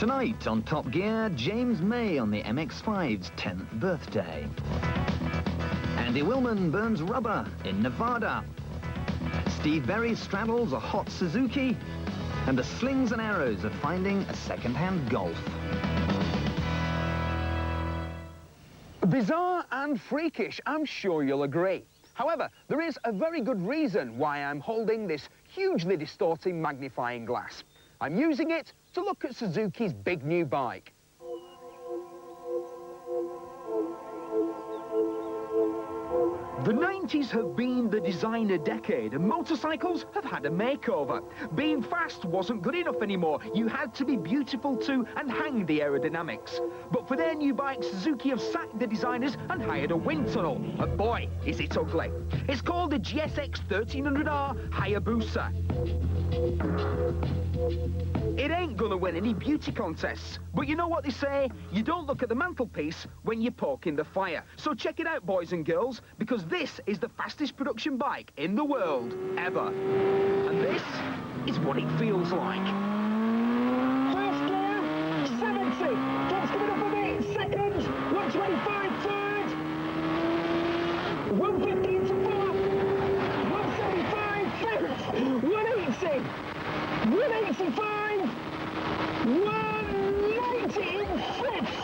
Tonight on Top Gear, James May on the MX-5's 10th birthday. Andy Wilman burns rubber in Nevada. Steve Berry straddles a hot Suzuki. And the slings and arrows of finding a second-hand Golf. Bizarre and freakish, I'm sure you'll agree. However, there is a very good reason why I'm holding this hugely distorting magnifying glass. I'm using it to look at Suzuki's big new bike. The 90s have been the designer decade, and motorcycles have had a makeover. Being fast wasn't good enough anymore. You had to be beautiful too and hang the aerodynamics. But for their new bike, Suzuki have sacked the designers and hired a wind tunnel. And boy, is it ugly. It's called the GSX 1300R Hayabusa. It ain't gonna win any beauty contests, but you know what they say? You don't look at the mantelpiece when you're poking the fire. So check it out, boys and girls, because this is the fastest production bike in the world, ever. And this is what it feels like. First gear, 70. Keeps coming up a bit. Second, 125, third. 150 into fourth. 175, fifth. 180. 185. 190 in fifth.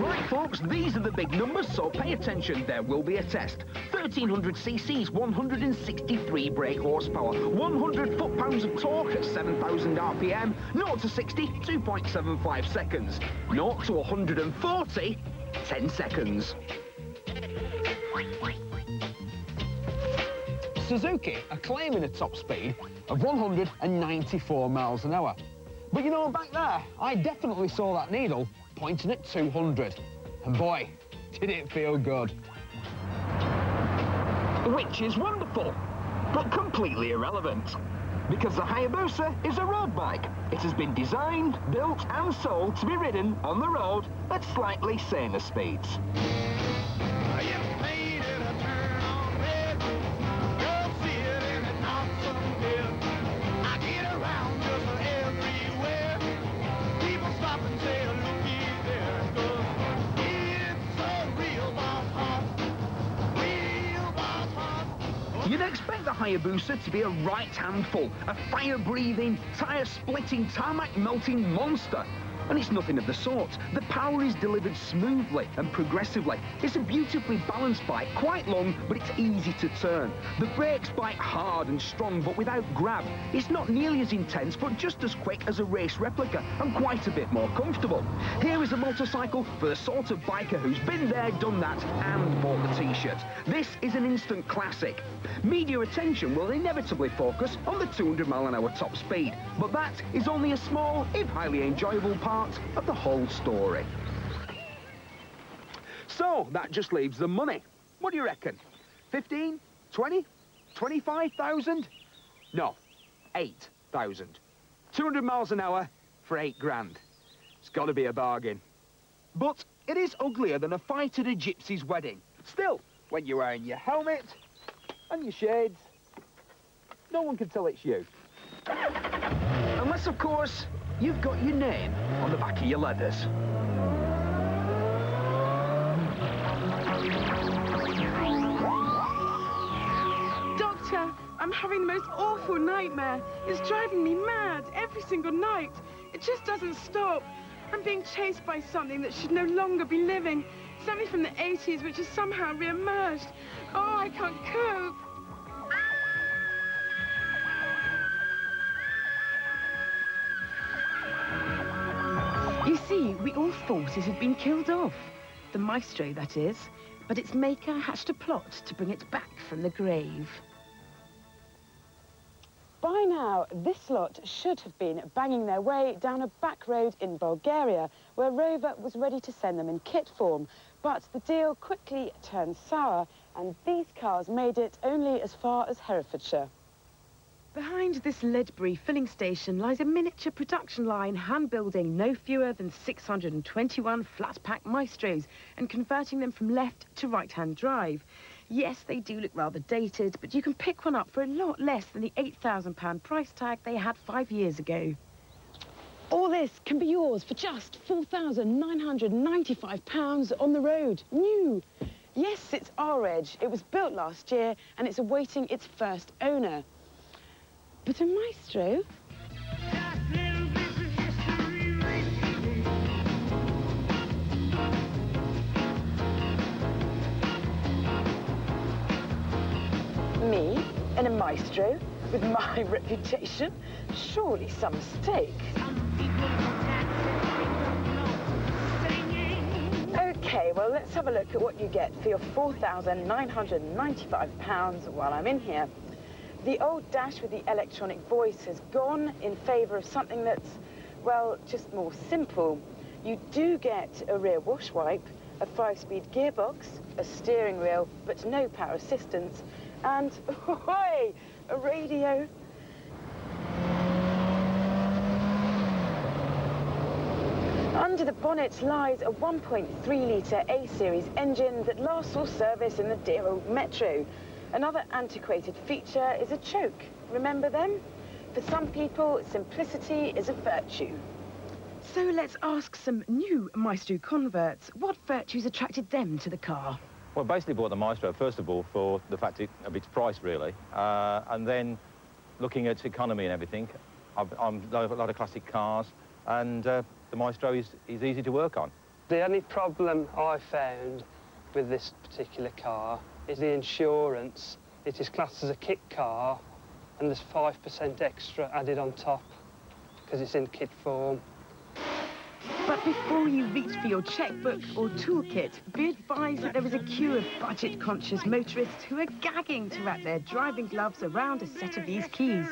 Right, folks, these are the big numbers, so pay attention. There will be a test. 1,300 cc's, 163 brake horsepower, 100 foot-pounds of torque at 7,000 RPM, 0 to 60, 2.75 seconds, 0 to 140, 10 seconds. Suzuki are claiming a top speed of 194 miles an hour. But you know, back there, I definitely saw that needle pointing at 200. And boy, did it feel good. Which is wonderful, but completely irrelevant. Because the Hayabusa is a road bike. It has been designed, built and sold to be ridden on the road at slightly saner speeds. You'd expect the Hayabusa to be a right handful, a fire-breathing, tyre-splitting, tarmac-melting monster. And it's nothing of the sort. The power is delivered smoothly and progressively. It's a beautifully balanced bike, quite long, but it's easy to turn. The brakes bite hard and strong, but without grab. It's not nearly as intense, but just as quick as a race replica, and quite a bit more comfortable. Here is a motorcycle for the sort of biker who's been there, done that, and bought the t-shirt. This is an instant classic. Media attention will inevitably focus on the 200-mile-an-hour top speed, but that is only a small, if highly enjoyable part of the whole story. So that just leaves the money. What do you reckon? 15, 20, 25,000? No, 8,000. 200 miles an hour for 8 grand. It's got to be a bargain. But it is uglier than a fight at a gypsy's wedding. Still, when you're wearing your helmet and your shades, no one can tell it's you. Unless, of course, you've got your name on the back of your leathers. Doctor, I'm having the most awful nightmare. It's driving me mad every single night. It just doesn't stop. I'm being chased by something that should no longer be living. Something from the 80s which has somehow re-emerged. Oh, I can't cope. You see, we all thought it had been killed off. The Maestro, that is. But its maker hatched a plot to bring it back from the grave. By now, this lot should have been banging their way down a back road in Bulgaria, where Rover was ready to send them in kit form. But the deal quickly turned sour, and these cars made it only as far as Herefordshire. Behind this Ledbury filling station lies a miniature production line hand-building no fewer than 621 flat-pack Maestros and converting them from left to right-hand drive. Yes, they do look rather dated, but you can pick one up for a lot less than the £8,000 price tag they had 5 years ago. All this can be yours for just £4,995 on the road, new. Yes, it's our Reg. It was built last year and it's awaiting its first owner. But a Maestro? Me in a Maestro with my reputation? Surely some mistake. Okay, well, let's have a look at what you get for your £4,995 while I'm in here. The old dash with the electronic voice has gone in favour of something that's, well, just more simple. You do get a rear wash wipe, a 5-speed gearbox, a steering wheel, but no power assistance, and, ahoy, a radio. Under the bonnet lies a 1.3-litre A-series engine that last saw service in the dear old Metro. Another antiquated feature is a choke. Remember them? For some people, simplicity is a virtue. So let's ask some new Maestro converts. What virtues attracted them to the car? Well, basically bought the Maestro, first of all, for the fact of its price, really. And then looking at economy and everything, I love a lot of classic cars, and the Maestro is easy to work on. The only problem I found with this particular car is the insurance. It is classed as a kit car, and there's 5% extra added on top because it's in kit form. But before you reach for your checkbook or toolkit, be advised that there is a queue of budget-conscious motorists who are gagging to wrap their driving gloves around a set of these keys.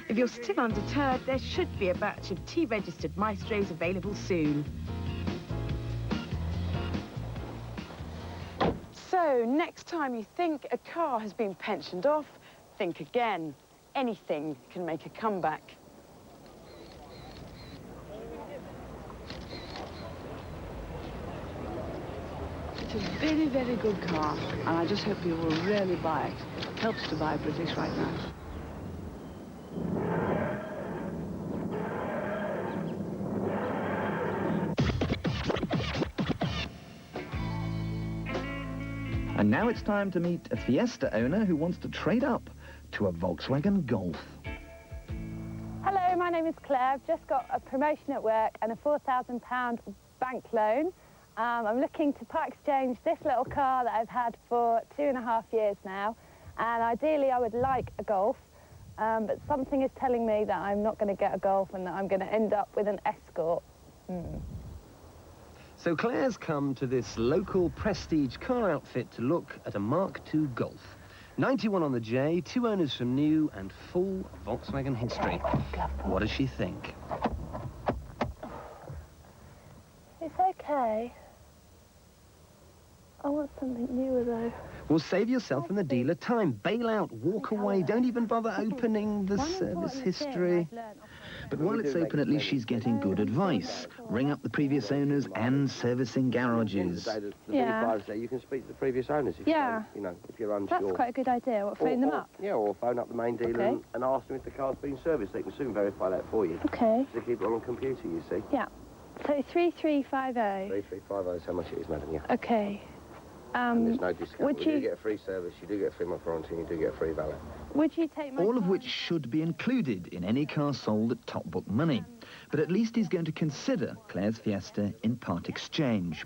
If you're still undeterred, there should be a batch of T-registered Maestros available soon. So, next time you think a car has been pensioned off, think again. Anything can make a comeback. It's a very, very good car, and I just hope you will really buy it. It helps to buy British right now. And now it's time to meet a Fiesta owner who wants to trade up to a Volkswagen Golf. Hello, my name is Claire. I've just got a promotion at work and a £4,000 bank loan. I'm looking to part exchange this little car that I've had for 2.5 years now, and ideally I would like a Golf, but something is telling me that I'm not going to get a Golf and that I'm going to end up with an Escort. So Claire's come to this local prestige car outfit to look at a Mark II Golf. 91 on the J, 2 owners from new, and full Volkswagen history. What does she think? It's okay. I want something newer though. Well, save yourself and the dealer time. Bail out, walk away, don't even bother opening the service history. But while it's open, at least she's getting good advice. Ring up the previous owners and servicing garages. Yeah. You can speak to the previous owners if you know, if you're unsure. That's quite a good idea. What, phone them up? Yeah, or phone up the main dealer and ask them if the car's been serviced. They can soon verify that for you. Okay. They keep it on the computer, you see. Yeah. So 3350. 3350 is how much it is, madam, yeah. Okay. And there's no discount. Would you do get a free service, you do get a free month warranty, and you do get a free valet. Would you take my All of car? which should be included in any car sold at top book money. But at least he's going to consider Claire's Fiesta in part exchange.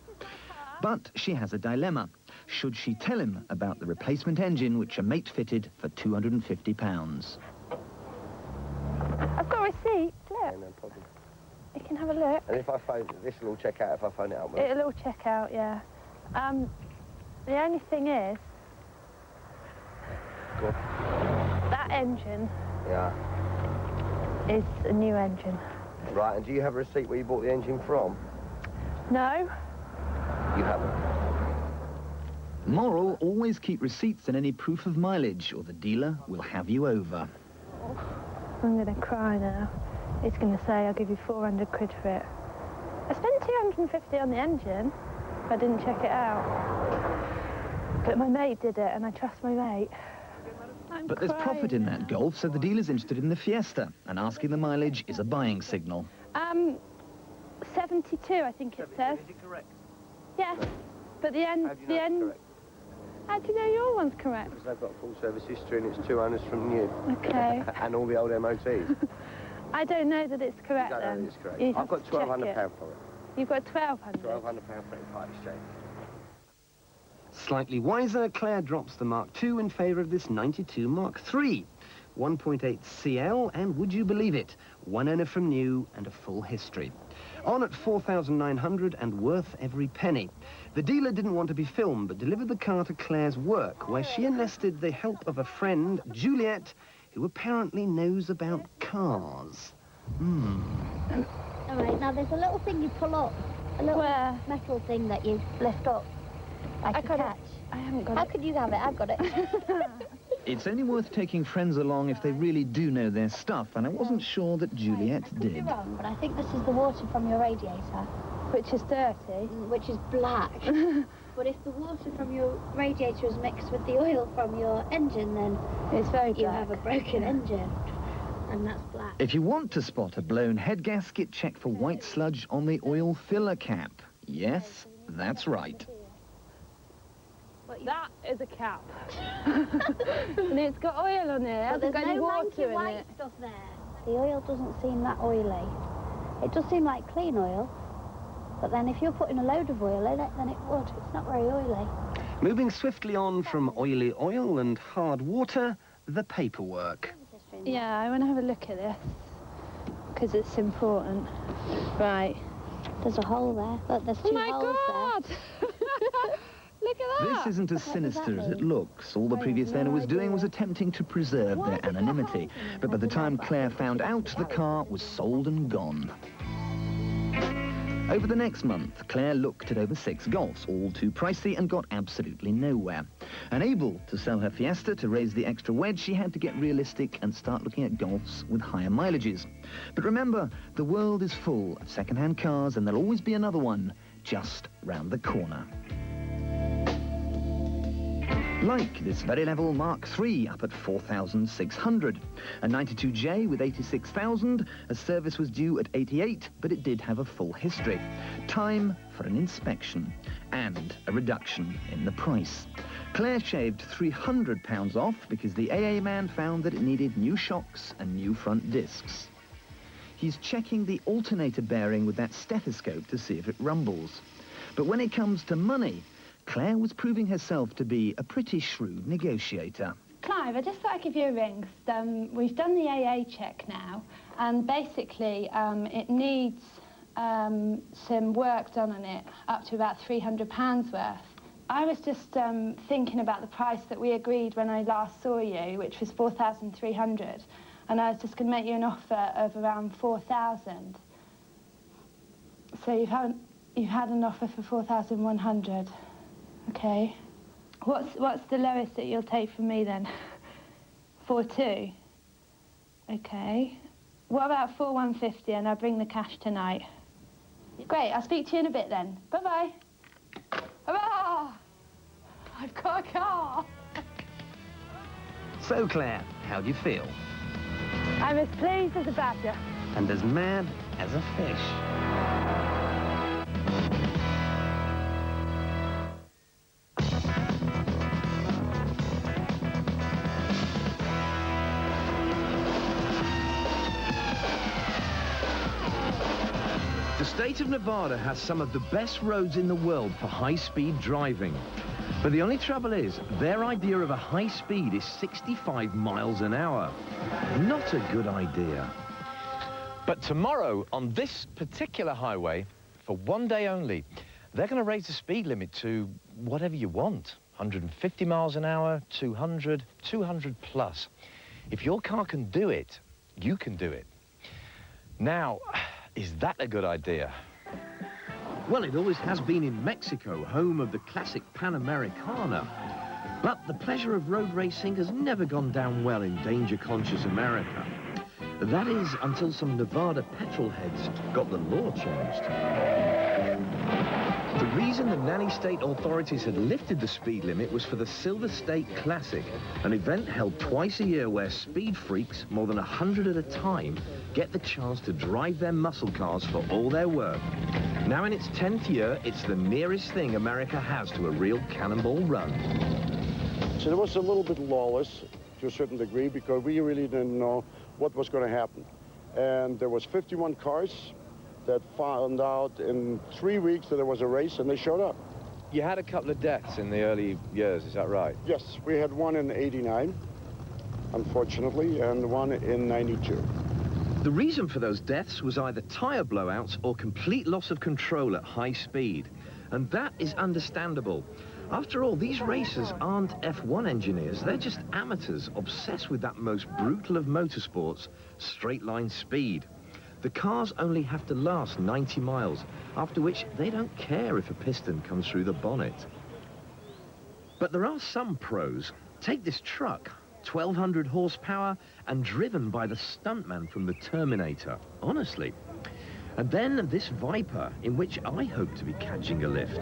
But she has a dilemma. Should she tell him about the replacement engine which a mate fitted for £250? I've got a receipt. Look. Yeah, no problem. You can have a look. And if I phone, this will all check out if I phone it up. It'll all check out, yeah. The only thing is, Go on. that engine Yeah. is a new engine. Right, and do you have a receipt where you bought the engine from? No? You haven't. Moral, always keep receipts and any proof of mileage or the dealer will have you over. I'm going to cry now. He's going to say I'll give you 400 quid for it. I spent 250 on the engine if I didn't check it out. But my mate did it, and I trust my mate. I'm But there's crying profit in now. that Golf, so the dealer's interested in the Fiesta, and asking the mileage is a buying signal. 72, I think it says. Is it correct? Yes, but the end... How do you know it's correct? How do you know your one's correct? Because they've got full service history and it's 2 owners from new. Okay. And all the old MOTs. I don't know that it's correct You don't then. know that it's correct. You'd I've have got to check £1,200 it. for it. You've got 1,200? £1,200 for it, part exchange. Slightly wiser, Claire drops the Mark II in favour of this 92 Mark III. 1.8 CL, and would you believe it, 1 owner from new and a full history. On at 4,900 and worth every penny. The dealer didn't want to be filmed, but delivered the car to Claire's work, where she enlisted the help of a friend, Juliet, who apparently knows about cars. All right, now there's a little thing you pull up. A little metal thing that you lift up. Like a catch. I haven't got How it. could you have it? I've got it. It's only worth taking friends along if they really do know their stuff, and I wasn't sure that Juliet I could be did. wrong, but I think this is the water from your radiator. Which is dirty. Which is black. But if the water from your radiator is mixed with the oil from your engine, then It's very you black. have a broken engine. And that's black. If you want to spot a blown head gasket, check for white sludge on the oil filler cap. Yes, that's right. That is a cap. And it's got oil on it. It hasn't But got there's any no water manky in white it. stuff there. The oil doesn't seem that oily. It does seem like clean oil. But then if you're putting a load of oil in it, then it would. It's not very oily. Moving swiftly on from oily oil and hard water, the paperwork. Yeah, I want to have a look at this. Because it's important. Right. There's a hole there. Look, there's two holes God! Look at that! This isn't as sinister as it looks. All the previous owner was doing was attempting to preserve their anonymity. But by the time Claire found out, the car was sold and gone. Over the next month, Claire looked at over 6 Golfs, all too pricey, and got absolutely nowhere. Unable to sell her Fiesta to raise the extra wedge, she had to get realistic and start looking at Golfs with higher mileages. But remember, the world is full of second-hand cars, and there'll always be another one just round the corner. Like this very level Mark III up at 4,600. A 92J with 86,000, a service was due at 88, but it did have a full history. Time for an inspection and a reduction in the price. Claire shaved £300 off because the AA man found that it needed new shocks and new front discs. He's checking the alternator bearing with that stethoscope to see if it rumbles. But when it comes to money, Claire was proving herself to be a pretty shrewd negotiator. Clive, I just thought I'd give you a ring. We've done the AA check now, and basically it needs some work done on it, up to about £300 worth. I was just thinking about the price that we agreed when I last saw you, which was 4,300, and I was just going to make you an offer of around 4,000. So you've had an offer for 4,100. Okay. What's the lowest that you'll take from me then? 4,200. Okay. What about 4,150 and I'll bring the cash tonight? Great, I'll speak to you in a bit then. Bye-bye. Hurrah! I've got a car. So, Claire, how do you feel? I'm as pleased as a badger. And as mad as a fish. The state of Nevada has some of the best roads in the world for high-speed driving. But the only trouble is, their idea of a high speed is 65 miles an hour. Not a good idea. But tomorrow, on this particular highway, for one day only, they're going to raise the speed limit to whatever you want. 150 miles an hour, 200, 200 plus. If your car can do it, you can do it. Now, is that a good idea? Well, it always has been in Mexico, home of the classic Pan Americana. But the pleasure of road racing has never gone down well in danger-conscious America. That is, until some Nevada petrol heads got the law changed. The reason the nanny state authorities had lifted the speed limit was for the Silverstate Classic, an event held twice a year where speed freaks, more than 100 at a time, get the chance to drive their muscle cars for all they're worth. Now in its 10th year, it's the nearest thing America has to a real cannonball run. So it was a little bit lawless to a certain degree because we really didn't know what was going to happen. And there was 51 cars that found out in 3 weeks that there was a race, and they showed up. You had a couple of deaths in the early years, is that right? Yes, we had one in '89, unfortunately, and one in '92. The reason for those deaths was either tyre blowouts or complete loss of control at high speed. And that is understandable. After all, these racers aren't F1 engineers. They're just amateurs obsessed with that most brutal of motorsports, straight-line speed. The cars only have to last 90 miles, after which they don't care if a piston comes through the bonnet. But there are some pros. Take this truck, 1,200 horsepower and driven by the stuntman from the Terminator, honestly. And then this Viper, in which I hope to be catching a lift.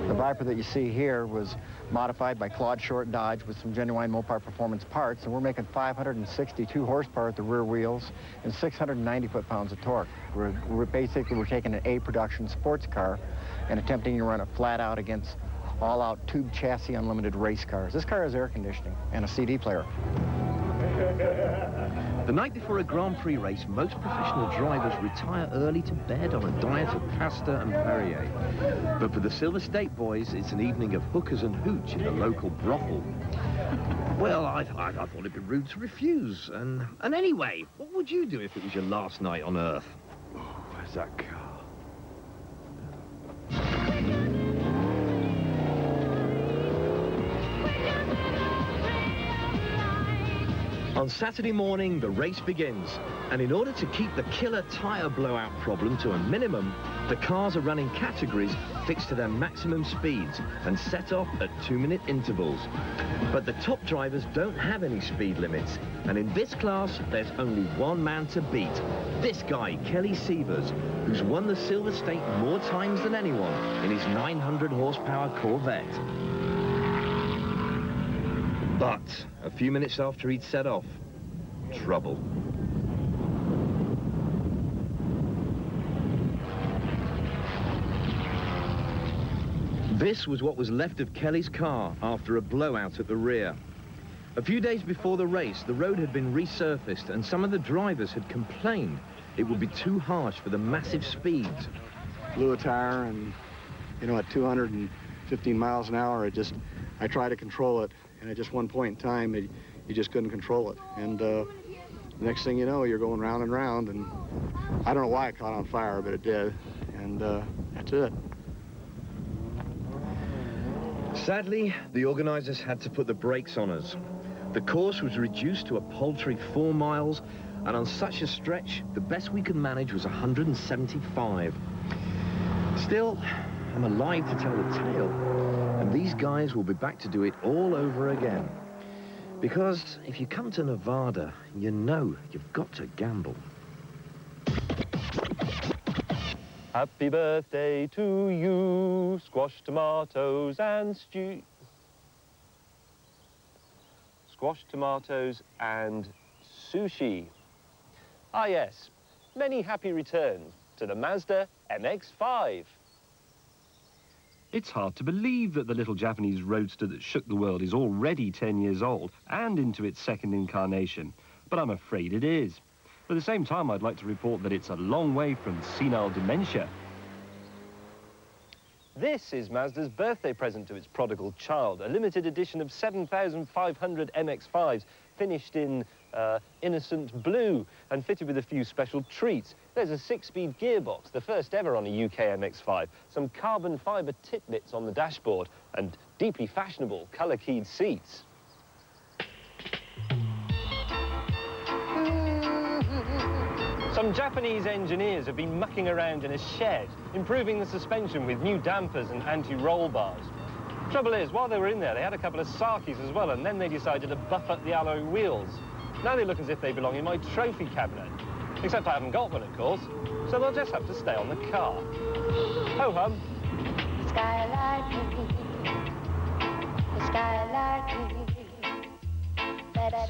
The Viper that you see here was modified by Claude Short Dodge with some genuine Mopar Performance parts, and we're making 562 horsepower at the rear wheels and 690 foot-pounds of torque. We're taking an A production sports car and attempting to run it flat out against all-out tube chassis unlimited race cars. This car has air conditioning and a CD player. The night before a Grand Prix race, most professional drivers retire early to bed on a diet of pasta and Perrier. But for the Silverstate boys, it's an evening of hookers and hooch in the local brothel. Well, I thought it'd be rude to refuse. And anyway, what would you do if it was your last night on Earth? Oh, where's that car? On Saturday morning, the race begins, and in order to keep the killer tyre blowout problem to a minimum, the cars are running categories fixed to their maximum speeds and set off at 2-minute intervals. But the top drivers don't have any speed limits, and in this class, there's only one man to beat. This guy, Kelly Sievers, who's won the Silverstate more times than anyone in his 900 horsepower Corvette. But a few minutes after he'd set off, trouble. This was what was left of Kelly's car after a blowout at the rear. A few days before the race, the road had been resurfaced and some of the drivers had complained it would be too harsh for the massive speeds. Blew a tire and, you know, at 215 miles an hour, I tried to control it. And at just one point in time, you just couldn't control it. And the next thing you know, you're going round and round. And I don't know why it caught on fire, but it did. And that's it. Sadly, the organizers had to put the brakes on us. The course was reduced to a paltry 4 miles, and on such a stretch, the best we could manage was 175. Still, I'm alive to tell the tale. And these guys will be back to do it all over again. Because if you come to Nevada, you know you've got to gamble. Happy birthday to you, squash tomatoes and stew. Squash tomatoes and sushi. Ah yes, many happy returns to the Mazda MX-5. It's hard to believe that the little Japanese roadster that shook the world is already 10 years old and into its second incarnation, but I'm afraid it is. At the same time, I'd like to report that it's a long way from senile dementia. This is Mazda's birthday present to its prodigal child, a limited edition of 7,500 MX-5s, finished in innocent blue and fitted with a few special treats. There's a 6-speed gearbox, the first ever on a UK MX-5, some carbon fibre titbits on the dashboard, and deeply fashionable colour-keyed seats. Some Japanese engineers have been mucking around in a shed, improving the suspension with new dampers and anti-roll bars. Trouble is, while they were in there, they had a couple of Sakis as well, and then they decided to buff up the alloy wheels. Now they look as if they belong in my trophy cabinet. Except I haven't got one, of course, so they'll just have to stay on the car. Ho-hum. Skylarky, skylarky, that's what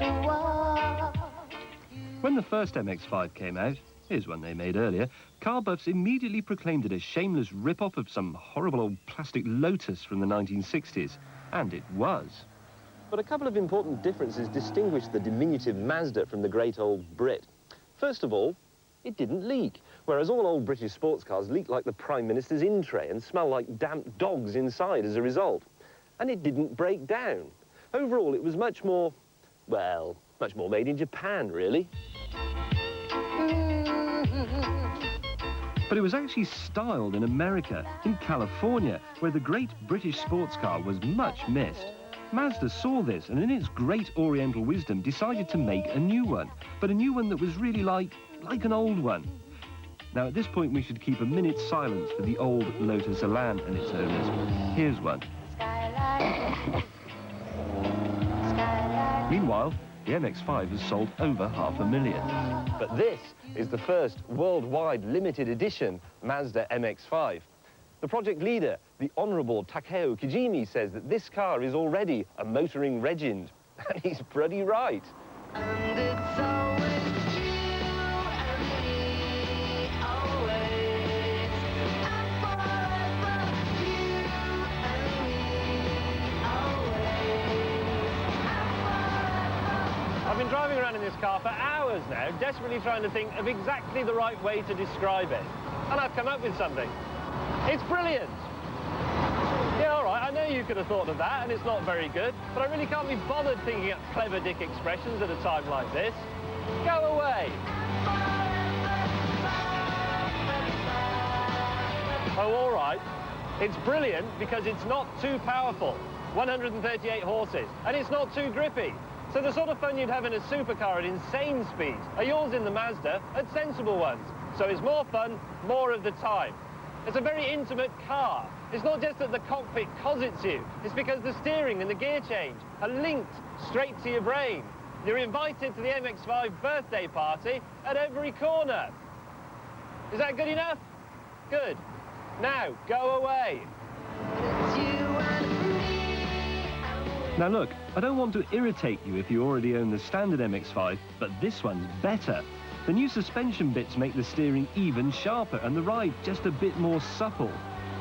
you When the first MX-5 came out, here's one they made earlier, car buffs immediately proclaimed it a shameless rip-off of some horrible old plastic Lotus from the 1960s. And it was. But a couple of important differences distinguish the diminutive Mazda from the great old Brit. First of all, it didn't leak, whereas all old British sports cars leak like the Prime Minister's in-tray and smell like damp dogs inside as a result. And it didn't break down. Overall, it was much more, well, much more made in Japan, really. But it was actually styled in America, in California, where the great British sports car was much missed. Mazda saw this and in its great oriental wisdom decided to make a new one, but a new one that was really like an old one. Now at this point we should keep a minute's silence for the old Lotus Elan and its owners. Here's one. Meanwhile, the MX-5 has sold over 500,000. But this is the first worldwide limited edition Mazda MX-5. The project leader, the Honourable Takeo Kijimi, says that this car is already a motoring legend. And he's bloody right. And it's always you and me, always, and forever, you and me, always, and forever. I've been driving around in this car for hours now, desperately trying to think of exactly the right way to describe it. And I've come up with something. It's brilliant. Yeah, all right, I know you could have thought of that, and it's not very good, but I really can't be bothered thinking up clever dick expressions at a time like this. Go away. Oh, all right. It's brilliant because it's not too powerful. 138 horses, and it's not too grippy. So the sort of fun you'd have in a supercar at insane speeds are yours in the Mazda at sensible ones. So it's more fun, more of the time. It's a very intimate car. It's not just that the cockpit cosets you, it's because the steering and the gear change are linked straight to your brain. You're invited to the MX-5 birthday party at every corner. Is that good enough? Good. Now, go away. Now look, I don't want to irritate you if you already own the standard MX-5, but this one's better. The new suspension bits make the steering even sharper and the ride just a bit more supple.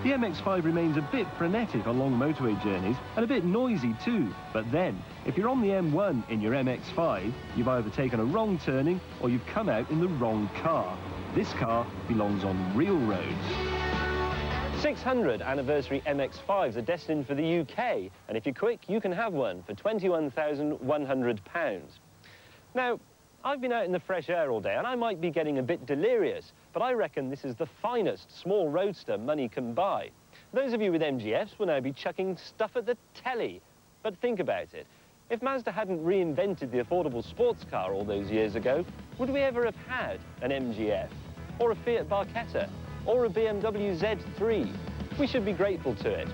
The MX-5 remains a bit frenetic on long motorway journeys and a bit noisy too. But then, if you're on the M1 in your MX-5, you've either taken a wrong turning or you've come out in the wrong car. This car belongs on real roads. 600 anniversary MX-5s are destined for the UK, and if you're quick, you can have one for £21,100. Now, I've been out in the fresh air all day, and I might be getting a bit delirious, but I reckon this is the finest small roadster money can buy. Those of you with MGFs will now be chucking stuff at the telly. But think about it. If Mazda hadn't reinvented the affordable sports car all those years ago, would we ever have had an MGF? Or a Fiat Barchetta? Or a BMW Z3? We should be grateful to it.